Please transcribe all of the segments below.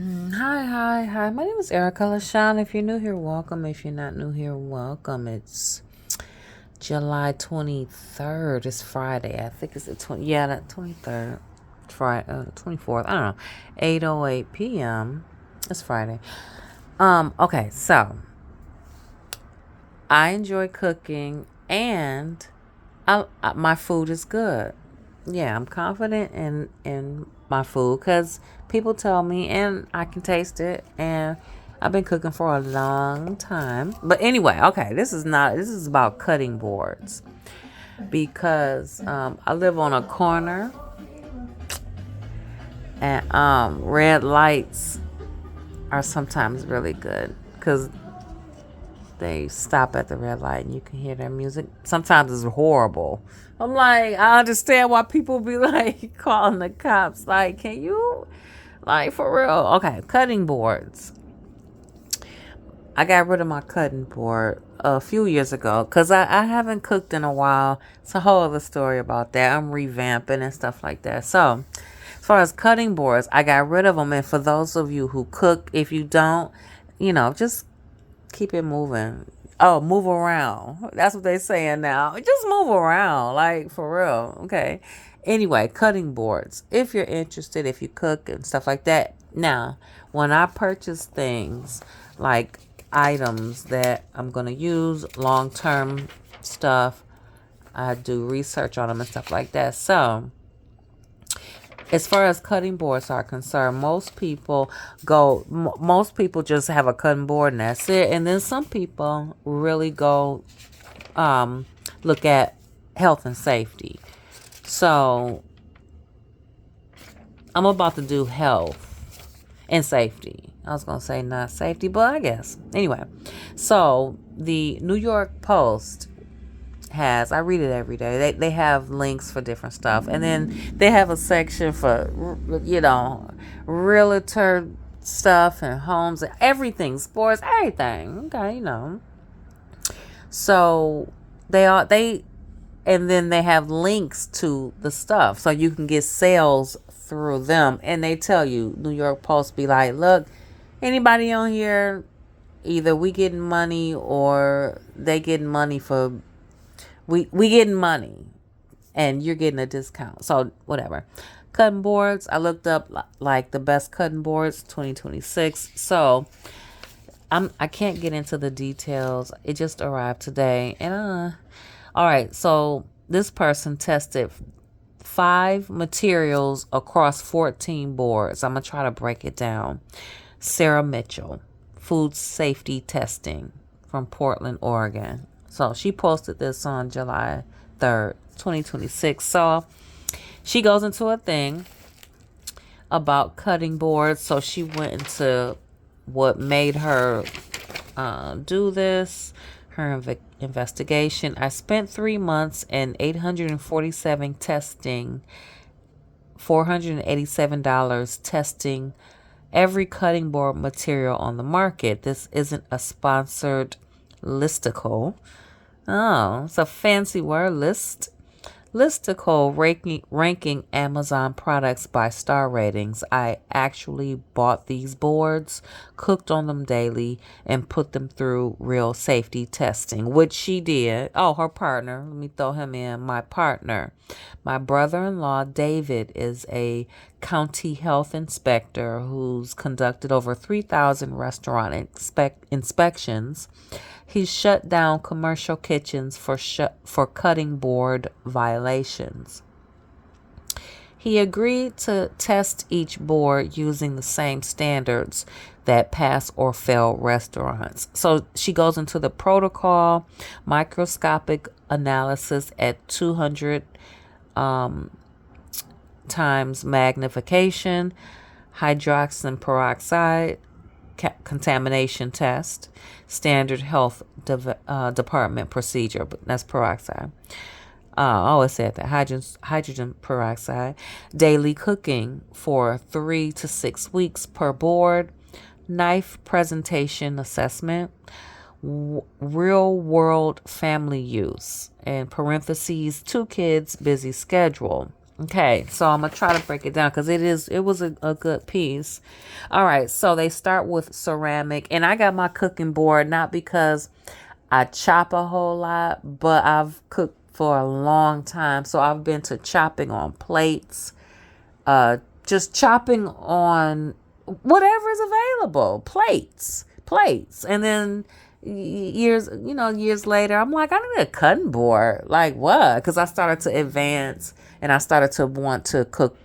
Hi. My name is Erica LaShawn. If you're new here, welcome. If you're not new here, welcome. It's July 23rd. It's Friday. I think it's the 20. Yeah, that 23rd. Friday, 24th. I don't know. 8:08 p.m. It's Friday. Okay, so I enjoy cooking and my food is good. Yeah, I'm confident in my food because people tell me and I can taste it, and I've been cooking for a long time. But anyway, okay, this is about cutting boards because I live on a corner, and red lights are sometimes really good because they stop at the red light and you can hear their music. Sometimes it's horrible. I'm like, I understand why people be like calling the cops. Like, can you, like, for real? Okay, cutting boards. I got rid of my cutting board a few years ago because I haven't cooked in a while. It's a whole other story about that. I'm revamping and stuff like that. So, as far as cutting boards, I got rid of them. And for those of you who cook, if you don't, just keep it moving. Oh, move around. That's what they're saying now. Just move around, like for real. Okay. Anyway, cutting boards. If you're interested, if you cook and stuff like that. Now, when I purchase things like items that I'm going to use, long term stuff, I do research on them and stuff like that. So, as far as cutting boards are concerned, most people just have a cutting board and that's it. And then some people really go um, look at health and safety. So I'm about to do health and safety. I was gonna say not safety, but I guess anyway. So the New York Post has, I read it every day. They have links for different stuff, and then they have a section for realtor stuff and homes and everything, sports, everything. Okay. So they and then they have links to the stuff so you can get sales through them, and they tell you, New York Post be like, look, anybody on here, either we getting money or they getting money for we getting money and you're getting a discount. So whatever. Cutting boards. I looked up like the best cutting boards 2026. So I can't get into the details. It just arrived today. And all right. So this person tested 5 materials across 14 boards. I'm gonna try to break it down. Sarah Mitchell, food safety testing from Portland, Oregon. So she posted this on July 3rd, 2026. So she goes into a thing about cutting boards. So she went into what made her do this, her investigation. I spent 3 months and 847 testing, $487 testing every cutting board material on the market. This isn't a sponsored listicle. Oh, it's a fancy word, listicle ranking Amazon products by star ratings. I actually bought these boards, cooked on them daily, and put them through real safety testing, which she did. Oh, her partner, let me throw him in. My partner, my brother-in-law, David, is a county health inspector who's conducted over 3,000 restaurant inspections. He shut down commercial kitchens for cutting board violations. He agreed to test each board using the same standards that pass or fail restaurants. So she goes into the protocol, microscopic analysis at 200 times magnification, hydroxyl peroxide, contamination test, standard health department procedure, but that's peroxide. I always said that hydrogen peroxide, daily cooking for 3 to 6 weeks per board, knife presentation assessment, real world family use, in parentheses, 2 kids, busy schedule. Okay, so I'm gonna try to break it down because it was a good piece. All right, so they start with ceramic, and I got my cooking board not because I chop a whole lot, but I've cooked for a long time, so I've been to chopping on plates, just chopping on whatever is available, plates, and then years later, I'm like, I need a cutting board. Like what? Because I started to advance and I started to want to cook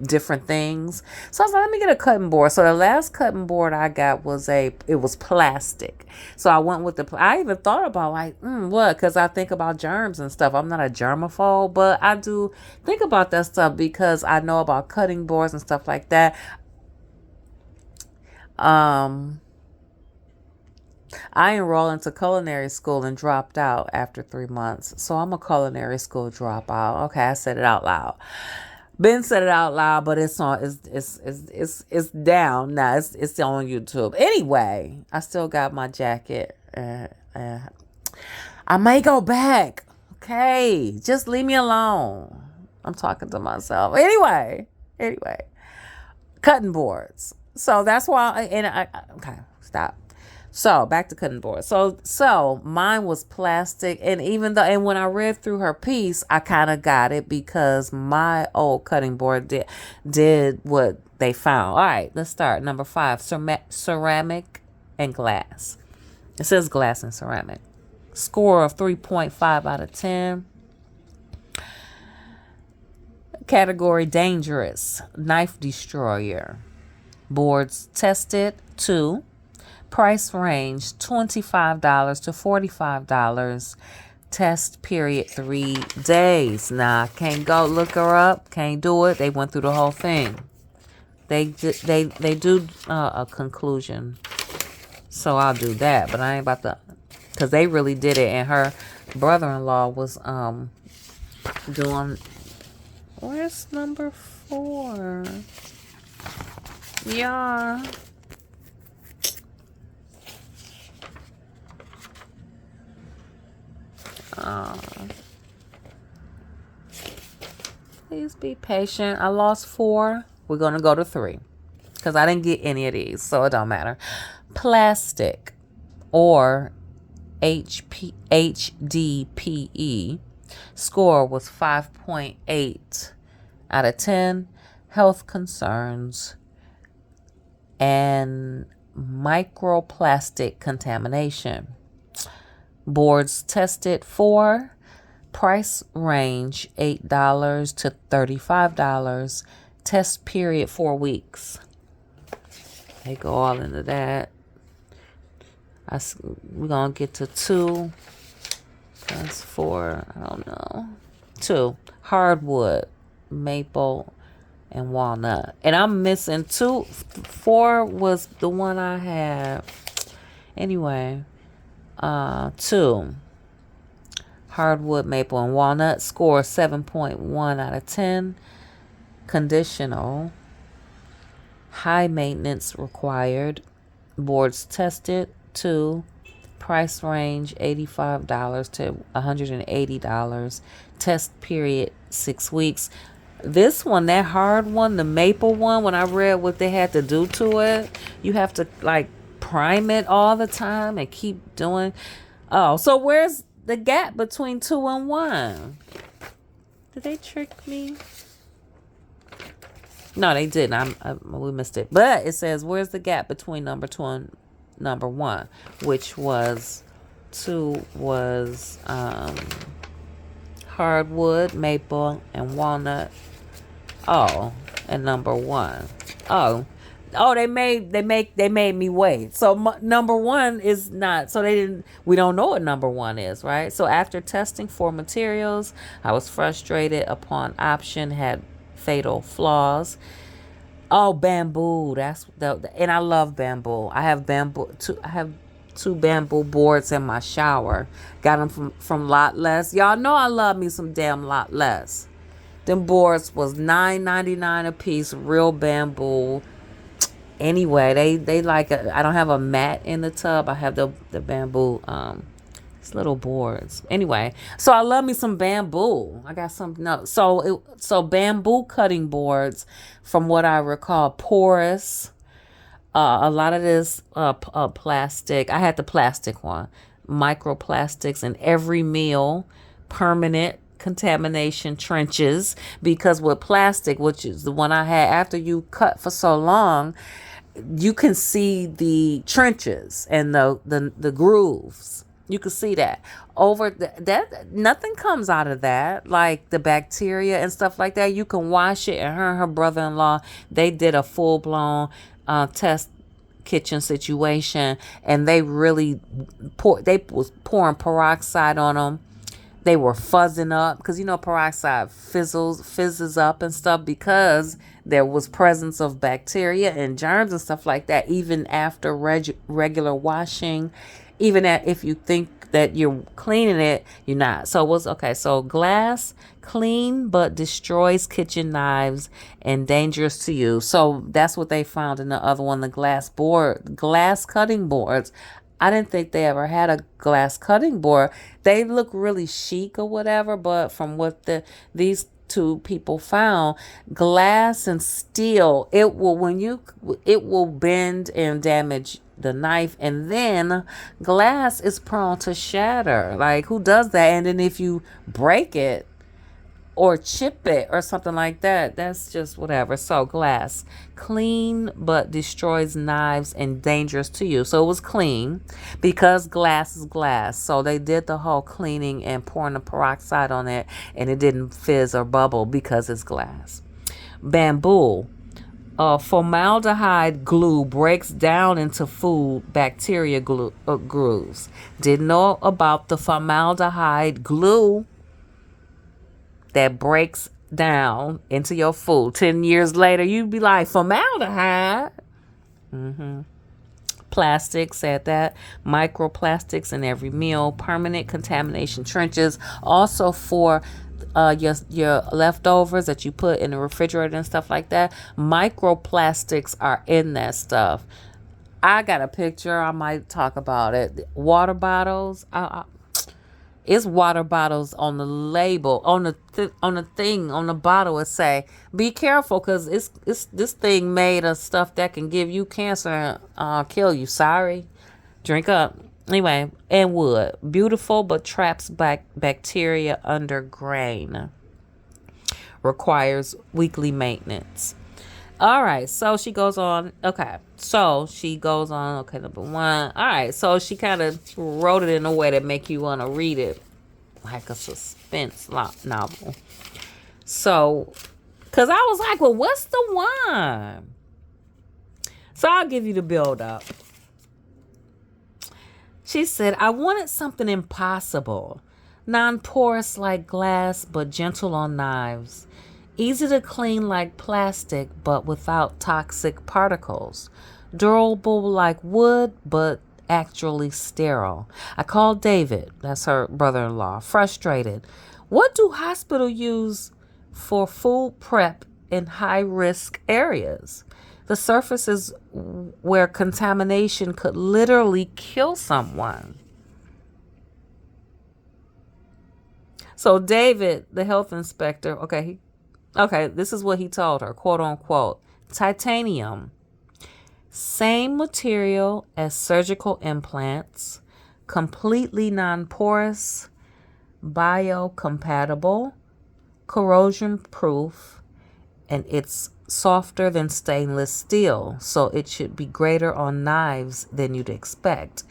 different things. So I was like, let me get a cutting board. So the last cutting board I got it was plastic. So I went with I even thought about like, what? Because I think about germs and stuff. I'm not a germaphobe, but I do think about that stuff because I know about cutting boards and stuff like that. I enrolled into culinary school and dropped out after 3 months. So I'm a culinary school dropout. Okay, I said it out loud. Ben said it out loud, but it's on it's down now. It's on YouTube. Anyway, I still got my jacket. I may go back. Okay, just leave me alone. I'm talking to myself. Anyway, cutting boards. So that's why. Okay, stop. So back to cutting boards. So mine was plastic, and and when I read through her piece, I kind of got it because my old cutting board did what they found. All right, let's start. Number 5, ceramic and glass. It says glass and ceramic. Score of 3.5 out of 10. Category dangerous, knife destroyer. Boards tested 2. Price range $25 to $45. Test period 3 days. Nah, can't go look her up. Can't do it. They went through the whole thing. They do a conclusion. So I'll do that, but I ain't about to, because they really did it. And her brother-in-law was doing. Where's number 4? Yeah. Please be patient. I lost 4. We're going to go to 3 because I didn't get any of these, so it don't matter. Plastic or HDPE. Score was 5.8 out of 10. Health concerns and microplastic contamination. Boards tested 4. Price range $8 to $35. Test period 4 weeks. They go all into that. We're going to get to 2. That's 4. I don't know. 2. Hardwood, maple, and walnut. And I'm missing 2. 4 was the one I had. Anyway. 2. Hardwood, maple, and walnut. Score 7.1 out of 10. Conditional. High maintenance required. Boards tested 2. Price range $85 to $180. Test period 6 weeks. This one, that hard one, the maple one, when I read what they had to do to it, you have to like prime it all the time and keep doing. Oh, so where's the gap between 2 and 1? Did they trick me? No, they didn't. We missed it. But it says, where's the gap between number 2 and number 1? Which was 2 was hardwood, maple, and walnut. Oh, and number 1. Oh, they made me wait. So number 1 is not. So we don't know what number 1 is, right? So after testing 4 materials, I was frustrated upon option had fatal flaws. Oh, bamboo. And I love bamboo. I have bamboo. I have 2 bamboo boards in my shower. Got them from Lot Less. Y'all know I love me some damn Lot Less. Them boards was $9.99 a piece, real bamboo. Anyway, they like I don't have a mat in the tub. I have the bamboo It's little boards. Anyway, so I love me some bamboo. I got some no. So bamboo cutting boards, from what I recall, porous. A lot of this plastic. I had the plastic one. Microplastics in every meal. Permanent contamination trenches, because with plastic, which is the one I had, after you cut for so long, you can see the trenches and the grooves. You can see that that nothing comes out of that, like the bacteria and stuff like that. You can wash it. And her brother-in-law, they did a full-blown test kitchen situation, and they really they was pouring peroxide on them. They were fuzzing up, because peroxide fizzes up and stuff, because there was presence of bacteria and germs and stuff like that, even after regular washing. Even if you think that you're cleaning it, you're not. So it was okay. So glass, clean but destroys kitchen knives and dangerous to you. So that's what they found in the other one, the glass cutting boards. I didn't think they ever had a glass cutting board. They look really chic or whatever, but from what these two people found, glass and steel, it will bend and damage the knife, and then glass is prone to shatter. Like, who does that? And then if you break it or chip it or something like that, that's just whatever. So glass, clean but destroys knives and dangerous to you. So it was clean, because glass is glass. So they did the whole cleaning and pouring the peroxide on it, and it didn't fizz or bubble because it's glass. Bamboo. Formaldehyde glue breaks down into food bacteria grooves. Didn't know about the formaldehyde glue that breaks down into your food. 10 years later, you'd be like, formaldehyde? Plastic, said that. Microplastics in every meal. Permanent contamination trenches. Also for your leftovers that you put in the refrigerator and stuff like that. Microplastics are in that stuff. I got a picture. I might talk about it. Water bottles. It's water bottles on the label, on the thing, on the bottle. It say, be careful, because it's this thing made of stuff that can give you cancer and kill you. Sorry. Drink up. Anyway, and wood. Beautiful, but traps bacteria under grain. Requires weekly maintenance. All right, so she goes on. Okay, so she goes on. Okay, number one. All right, so she kind of wrote it in a way that make you want to read it like a suspense novel. So, because I was like, well, what's the one? So I'll give you the build up. She said, I wanted something impossible. Non-porous like glass, but gentle on knives. Easy to clean like plastic, but without toxic particles. Durable like wood, but actually sterile. I called David, that's her brother-in-law, frustrated. What do hospitals use for food prep in high-risk areas? The surfaces where contamination could literally kill someone. So David, the health inspector, okay, this is what he told her, quote unquote, titanium, same material as surgical implants, completely non-porous, biocompatible, corrosion proof, and it's softer than stainless steel, so it should be greater on knives than you'd expect.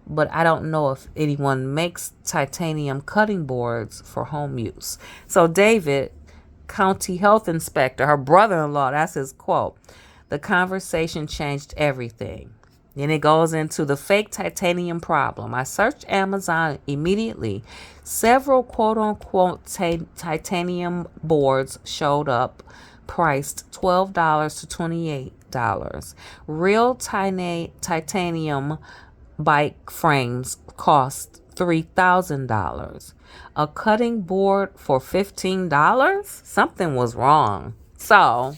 But I don't know if anyone makes titanium cutting boards for home use. So David, county health inspector, her brother-in-law, that's his quote. The conversation changed everything. Then it goes into the fake titanium problem. I searched Amazon immediately. Several quote-unquote titanium boards showed up, priced $12 to $28. Real titanium bike frames cost $3,000. A cutting board for $15? Something was wrong. So,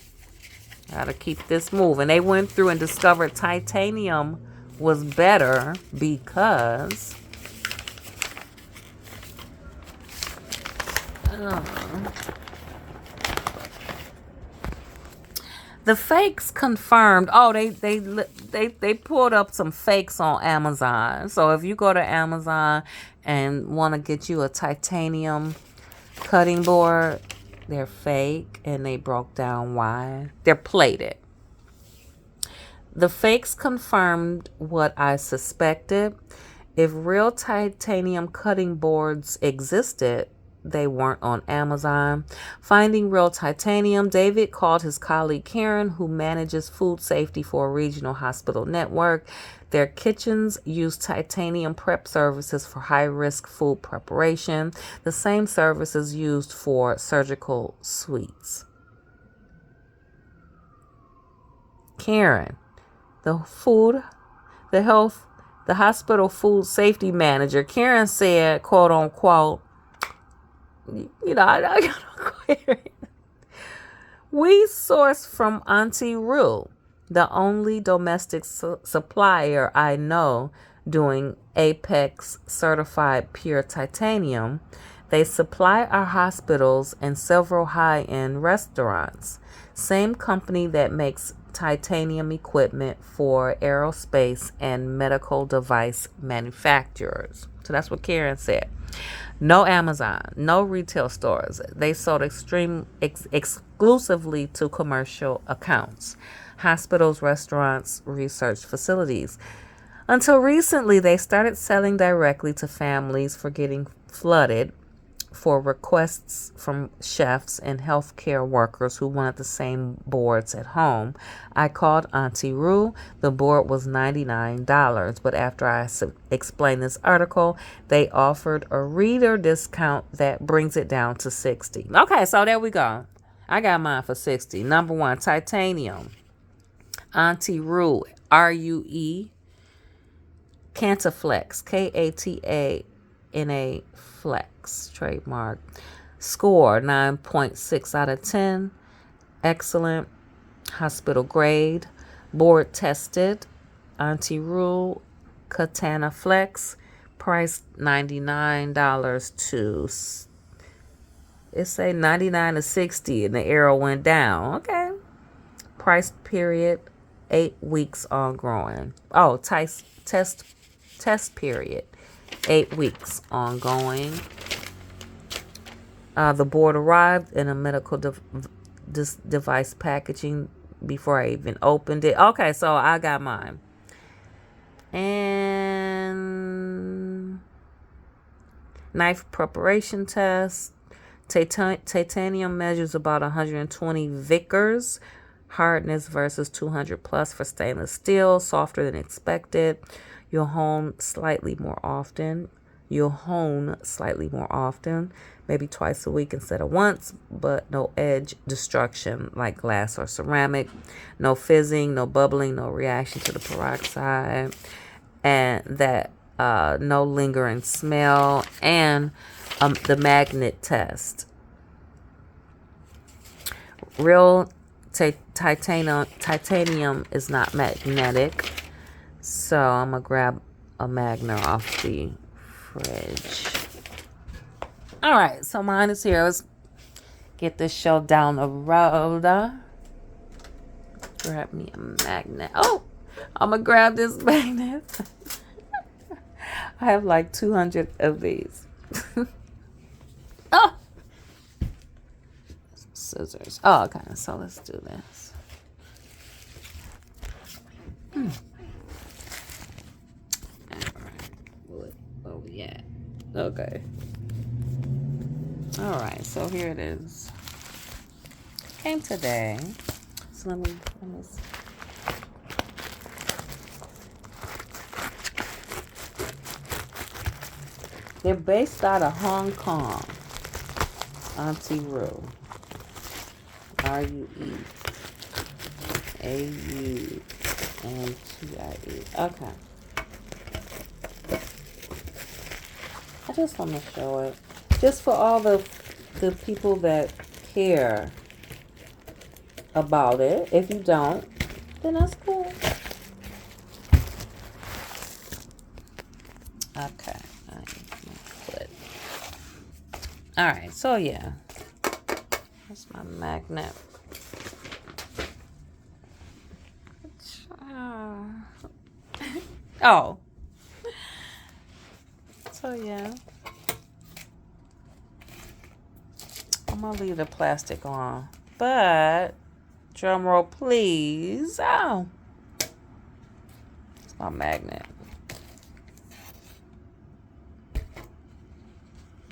gotta keep this moving. They went through and discovered titanium was better because The fakes confirmed. Oh, they pulled up some fakes on Amazon. So if you go to Amazon and want to get you a titanium cutting board, they're fake, and they broke down why. They're plated. The fakes confirmed what I suspected. If real titanium cutting boards existed, they weren't on Amazon. Finding real titanium, David called his colleague Karen, who manages food safety for a regional hospital network. Their kitchens use titanium prep services for high-risk food preparation, the same services used for surgical suites. Karen, the hospital food safety manager, Karen said, quote unquote, I got we source from Auntie Rue, the only domestic supplier I know doing Apex certified pure titanium. They supply our hospitals and several high-end restaurants. Same company that makes titanium equipment for aerospace and medical device manufacturers. So that's what Karen said. No Amazon, no retail stores. They sold exclusively to commercial accounts, hospitals, restaurants, research facilities. Until recently, they started selling directly to families for getting flooded for requests from chefs and healthcare workers who wanted the same boards at home. I called Auntie Rue. The board was $99, but after I explained this article, they offered a reader discount that brings it down to $60. Okay, so there we go. I got mine for $60. Number one, titanium. Auntie Rue, RUE. Cantaflex, KATANA Flex, trademark. Score 9.6 out of 10. Excellent. Hospital grade. Board tested. Auntie Rue Katana Flex. Price $99 to, it say 99 to 60 and the arrow went down. Okay. Price period 8 weeks ongoing. Oh, test period 8 weeks ongoing. The board arrived in a medical device packaging before I even opened it. Okay, so I got mine. And knife preparation test. Titanium measures about 120 Vickers. Hardness versus 200 plus for stainless steel. Softer than expected. You'll hone slightly more often. Maybe twice a week instead of once, but no edge destruction like glass or ceramic. No fizzing, no bubbling, no reaction to the peroxide. And that no lingering smell. And the magnet test. Real titanium is not magnetic. So I'm going to grab a magnet off the fridge. All right, so mine is here. Let's get this show down the road. Grab me a magnet. Oh, I'm going to grab this magnet. I have like 200 of these. Oh! Scissors. Oh, okay, so let's do this. Where we at? Okay. All right, so here it is. Came today. So let me see. They're based out of Hong Kong. Auntie Rue. RUE. AUNTIE. Okay. I just want to show it. Just for all the people that care about it. If you don't, then that's cool. Okay. All right, so yeah, that's my magnet. Oh, so yeah, I'm gonna leave the plastic on, but drum roll, please. Oh, it's my magnet.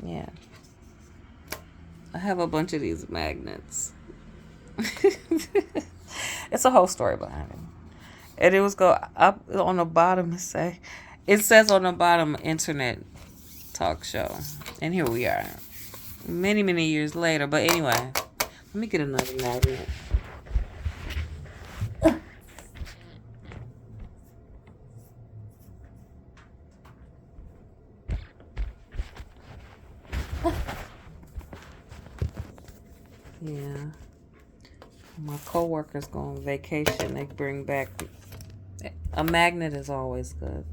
Yeah, I have a bunch of these magnets. It's a whole story behind it. And it was go up on the bottom and say, it says on the bottom, internet talk show. And here we are, many, many years later. But anyway, let me get another magnet. Yeah. My coworkers go on vacation. They bring back a magnet is always good.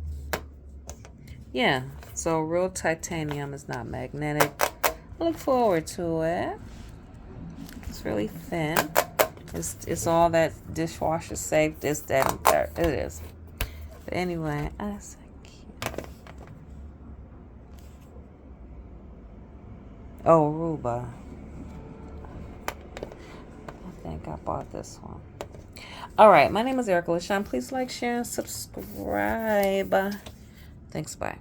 Yeah. So real titanium is not magnetic. I look forward to it. It's really thin. It's all that dishwasher safe, this, that, and that. It is. But anyway, that's cute. Oh, Aruba. I think I bought this one. All right, my name is Erica LaShawn. Please like, share, and subscribe. Thanks, bye.